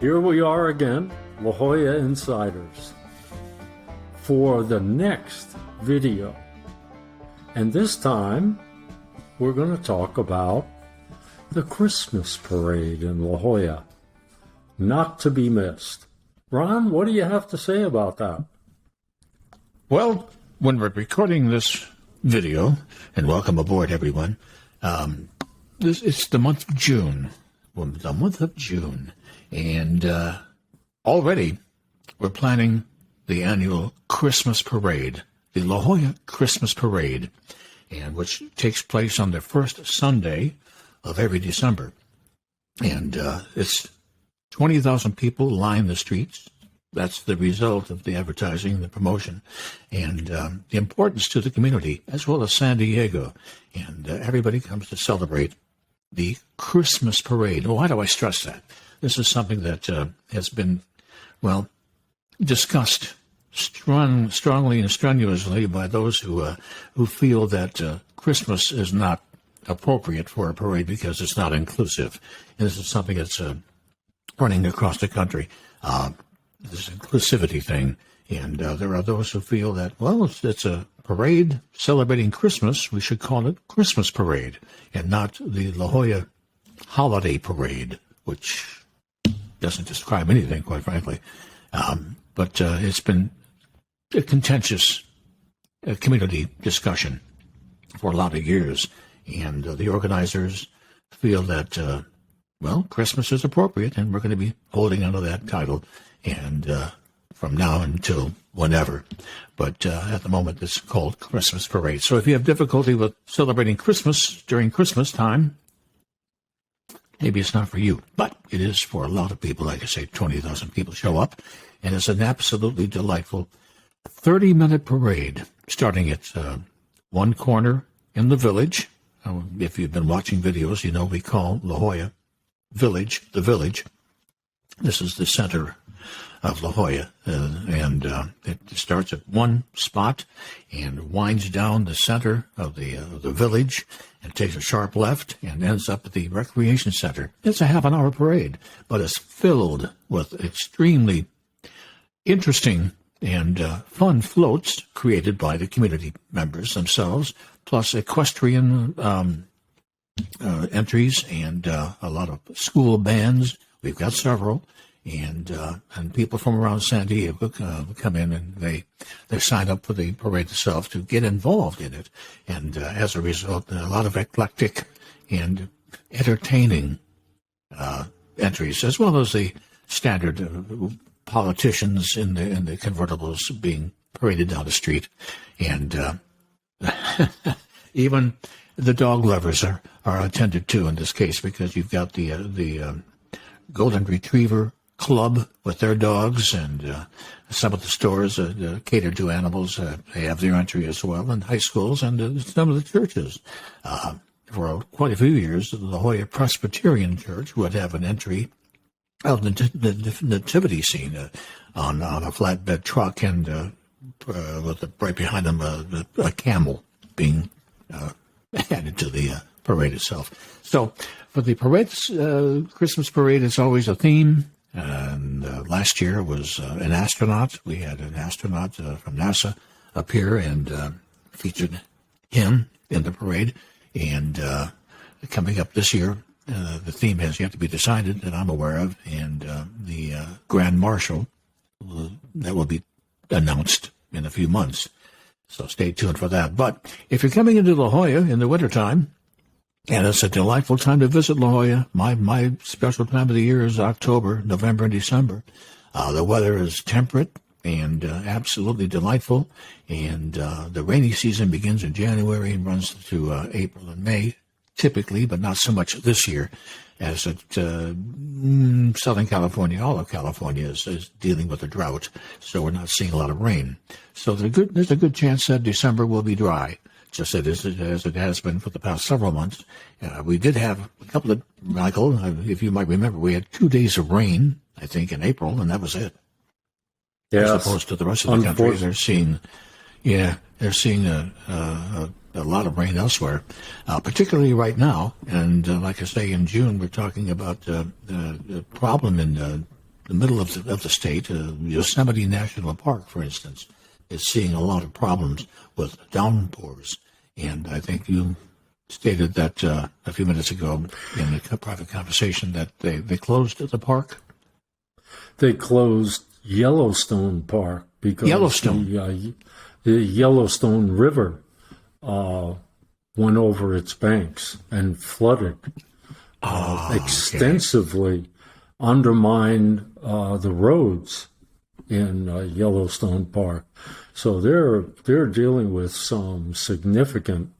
Here we are again, La Jolla Insiders, for the next video. And this time, we're going to talk about the Christmas parade in La Jolla. Not to be missed. Ron, what do you have to say about that? Well, when we're recording this video, and welcome aboard, everyone, it's the month of June. And already we're planning the annual Christmas parade, the La Jolla Christmas Parade, and which takes place on the first Sunday of every December. And it's 20,000 people line the streets. That's the result of the advertising, the promotion, and the importance to the community, as well as San Diego. And everybody comes to celebrate the Christmas parade. Well, why do I stress that? This is something that has been, discussed strongly and strenuously by those who feel that Christmas is not appropriate for a parade because it's not inclusive. And this is something that's running across the country, this inclusivity thing. And there are those who feel that, it's a parade celebrating Christmas. We should call it Christmas Parade and not the La Jolla Holiday Parade, which doesn't describe anything, quite frankly. But it's been a contentious community discussion for a lot of years. And the organizers feel that, Christmas is appropriate, and we're going to be holding onto that title and from now until whenever. But at the moment, it's called Christmas Parade. So if you have difficulty with celebrating Christmas during Christmas time, maybe it's not for you, but it is for a lot of people. Like I say, 20,000 people show up, and it's an absolutely delightful 30-minute parade starting at one corner in the village. If you've been watching videos, you know we call La Jolla Village the village. This is the center of La Jolla, and it starts at one spot and winds down the center of the village and takes a sharp left and ends up at the recreation center. It's a half-an-hour parade, but it's filled with extremely interesting and fun floats created by the community members themselves, plus equestrian entries and a lot of school bands. We've got several. And people from around San Diego come in and they sign up for the parade itself to get involved in it. And as a result, a lot of eclectic and entertaining entries, as well as the standard politicians in the convertibles being paraded down the street. And even the dog lovers are attended to in this case, because you've got the Golden Retriever Club with their dogs, and some of the stores cater to animals. They have their entry as well, and high schools and some of the churches. For quite a few years, the La Jolla Presbyterian Church would have an entry of the nativity scene on a flatbed truck, and with right behind them a camel being added to the parade itself. So for the parade, Christmas parade, it's always a theme. And last year was an astronaut. We had an astronaut from NASA up here and featured him in the parade. And coming up this year, the theme has yet to be decided that I'm aware of. And the Grand Marshal, that will be announced in a few months. So stay tuned for that. But if you're coming into La Jolla in the wintertime, and it's a delightful time to visit La Jolla. My special time of the year is October, November, and December. The weather is temperate and absolutely delightful. And the rainy season begins in January and runs to April and May, typically, but not so much this year, as Southern California, all of California is dealing with a drought. So we're not seeing a lot of rain. So there's a good chance that December will be dry, just as it has been for the past several months. We did have a couple of, Michael, if you might remember, we had 2 days of rain, I think, in April, and that was it. Yes. As opposed to the rest of the country, they're seeing a lot of rain elsewhere, particularly right now. And like I say, in June, we're talking about the problem in the middle of the state, Yosemite National Park, for instance, is seeing a lot of problems with downpours. And I think you stated that a few minutes ago in a private conversation that they closed the park. They closed Yellowstone Park because the Yellowstone River went over its banks and flooded extensively, undermined the roads in Yellowstone Park. So they're dealing with some significant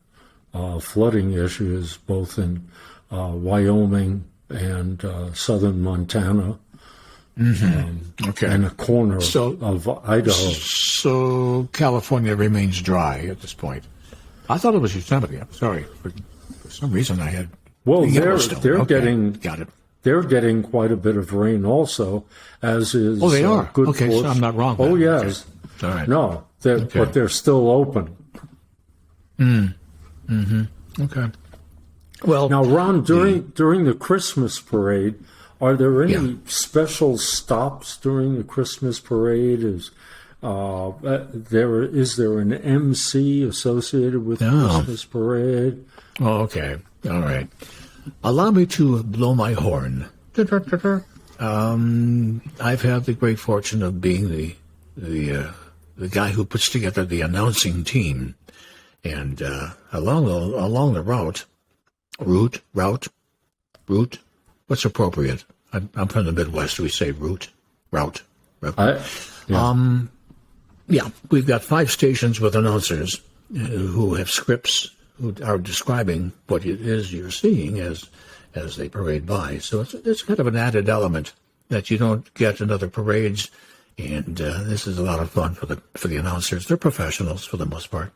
flooding issues, both in Wyoming and southern Montana, and a corner of Idaho. So California remains dry at this point. I thought it was Yosemite. I'm sorry. For some reason I had... Well, they're getting... Got it. They're getting quite a bit of rain also, as is... Oh, they are? Good okay, portion. So I'm not wrong. Oh, yes. Okay. All right. No, but they're still open. Okay. Well, now, Ron, during the Christmas parade, are there any special stops during the Christmas parade? Is there an MC associated with the Christmas parade? Oh, okay. All right. Allow me to blow my horn. I've had the great fortune of being the guy who puts together the announcing team, and along the route. What's appropriate? I'm from the Midwest. We say route. We've got 5 stations with announcers who have scripts who are describing what it is you're seeing as they parade by. So it's kind of an added element that you don't get in other parades, and this is a lot of fun for the announcers. They're professionals for the most part,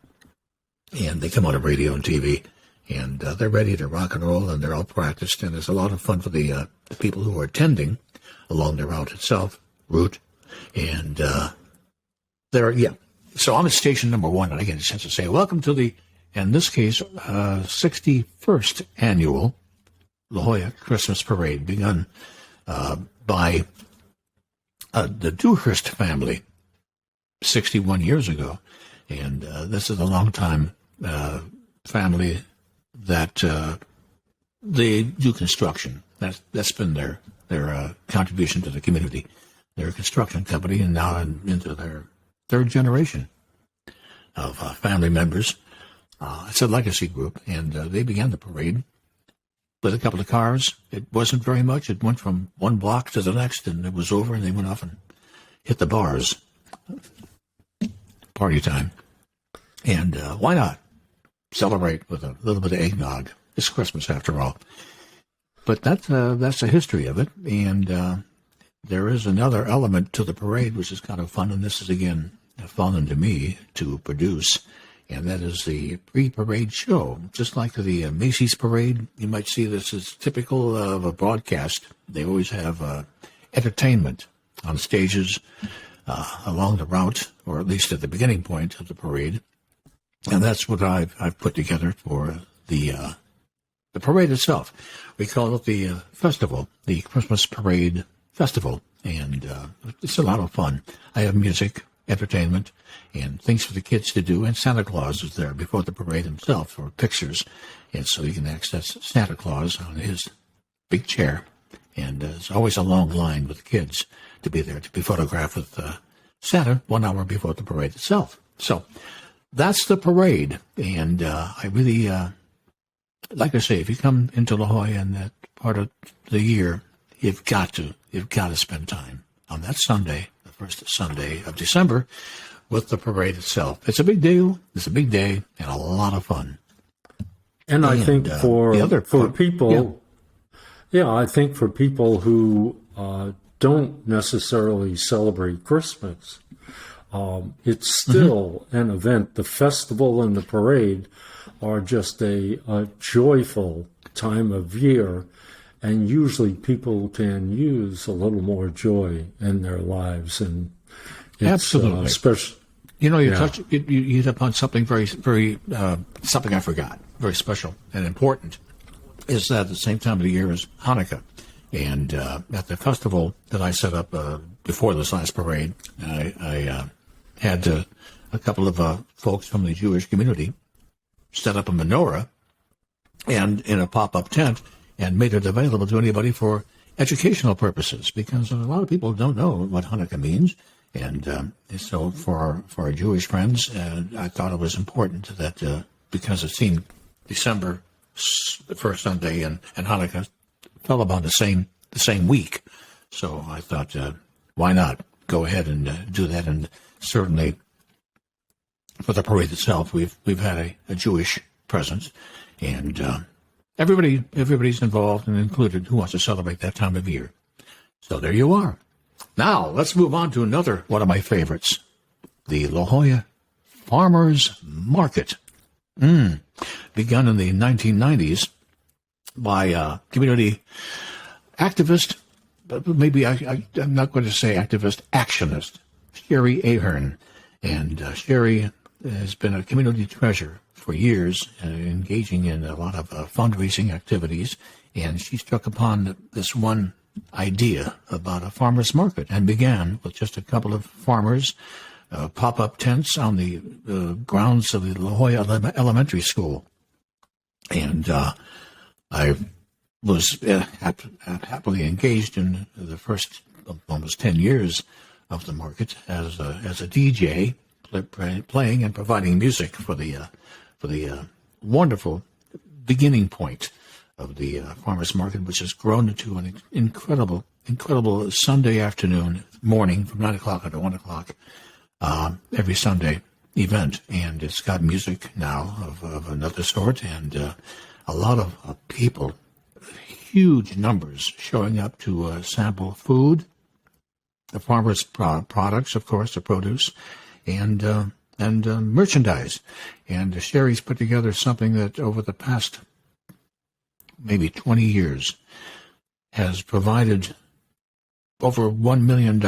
and they come out of radio and TV, and they're ready to rock and roll, and they're all practiced, and it's a lot of fun for the people who are attending along the route itself, and So I'm at station number 1, and I get a chance to say, welcome to the, in this case, 61st annual La Jolla Christmas Parade, begun by the Dewhurst family 61 years ago. And this is a long-time family that they do construction. That's been their contribution to the community. They're a construction company, and now into their 3rd generation of family members. It's a legacy group, and they began the parade with a couple of cars. It wasn't very much. It went from one block to the next, and it was over, and they went off and hit the bars. Party time. And why not celebrate with a little bit of eggnog? It's Christmas, after all. But that's the history of it, and there is another element to the parade, which is kind of fun, and this is, again, fallen to me to produce, and that is the pre-parade show. Just like the Macy's parade, you might see this as typical of a broadcast. They always have entertainment on stages along the route, or at least at the beginning point of the parade, and that's what I've put together for the parade itself. We call it the festival, the Christmas Parade Festival, and it's a lot of fun. I have music, entertainment, and things for the kids to do, and Santa Claus is there before the parade himself for pictures, and so you can access Santa Claus on his big chair, and there's always a long line with kids to be there to be photographed with Santa 1 hour before the parade itself. So that's the parade, and I really, like I say, if you come into La Jolla in that part of the year, you've got to spend time on that Sunday, the first Sunday of December, with the parade itself. It's a big deal. It's a big day and a lot of fun. And I think for people, I think for people who don't necessarily celebrate Christmas, it's still an event. The festival and the parade are just a joyful time of year. And usually people can use a little more joy in their lives. And it's, absolutely. Special. You know, you hit upon something very, very, something I forgot, very special and important, is that at the same time of the year as Hanukkah. And at the festival that I set up before this last parade, I had a couple of folks from the Jewish community set up a menorah and in a pop-up tent and made it available to anybody for educational purposes, because a lot of people don't know what Hanukkah means. And so for our Jewish friends, I thought it was important that because it seemed December, the first Sunday, and Hanukkah fell about the same week. So I thought, why not go ahead and do that? And certainly for the parade itself, we've had a Jewish presence, and everybody's involved and included who wants to celebrate that time of year. So there you are. Now let's move on to another one of my favorites, the La Jolla Farmers Market. Begun in the 1990s by community activist, but maybe I'm not going to say activist, actionist, Sherry Ahern. And Sherry has been a community treasure for years, engaging in a lot of fundraising activities. And she struck upon this one idea about a farmer's market and began with just a couple of farmers, pop-up tents on the grounds of the La Jolla Elementary School. And I was happily engaged in the first almost 10 years of the market as a DJ, playing and providing music for the wonderful beginning point of the farmers market, which has grown into an incredible Sunday afternoon, morning from 9 o'clock to 1 o'clock every Sunday event. And it's got music now of another sort, and a lot of people, huge numbers, showing up to sample food, the farmers' products, of course, the produce, and merchandise. And Sherry's put together something that over the past maybe 20 years has provided over $1 million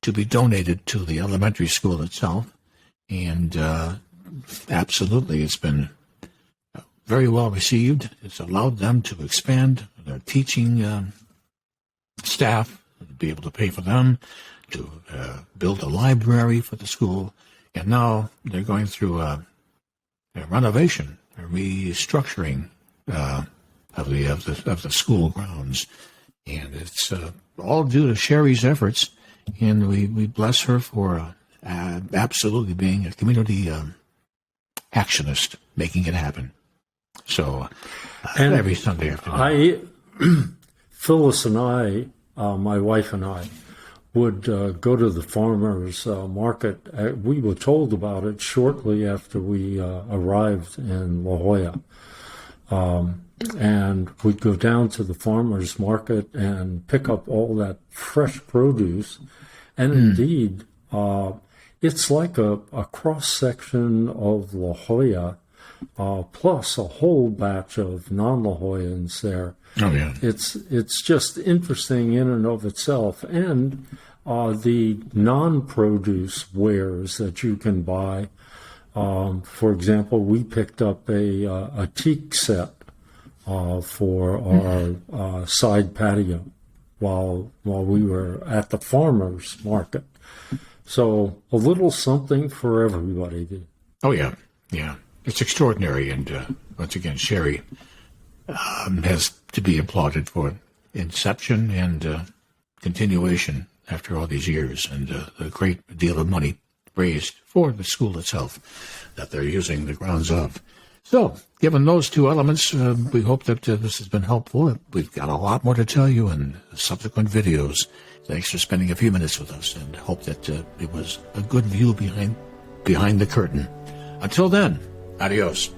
to be donated to the elementary school itself. And absolutely, it's been very well received. It's allowed them to expand their teaching staff, to be able to pay for them, to build a library for the school. And now they're going through a renovation, a restructuring of the school grounds. And it's all due to Sherry's efforts. And we bless her for absolutely being a community actionist, making it happen. So and every Sunday afternoon. Phyllis and I, my wife and I, would go to the farmers market. We were told about it shortly after we arrived in La Jolla. And we'd go down to the farmers market and pick up all that fresh produce. And indeed, it's like a cross-section of La Jolla, plus a whole batch of non-La Jollans there. Oh, yeah. It's just interesting in and of itself. And the non-produce wares that you can buy. For example, we picked up a teak set for our side patio while we were at the farmers market. So a little something for everybody. Oh, yeah. Yeah. It's extraordinary. And once again, Sherry has to be applauded for inception and continuation after all these years, and a great deal of money raised for the school itself that they're using the grounds of. So, given those two elements, we hope that this has been helpful. We've got a lot more to tell you in subsequent videos. Thanks for spending a few minutes with us, and hope that it was a good view behind the curtain. Until then, adios.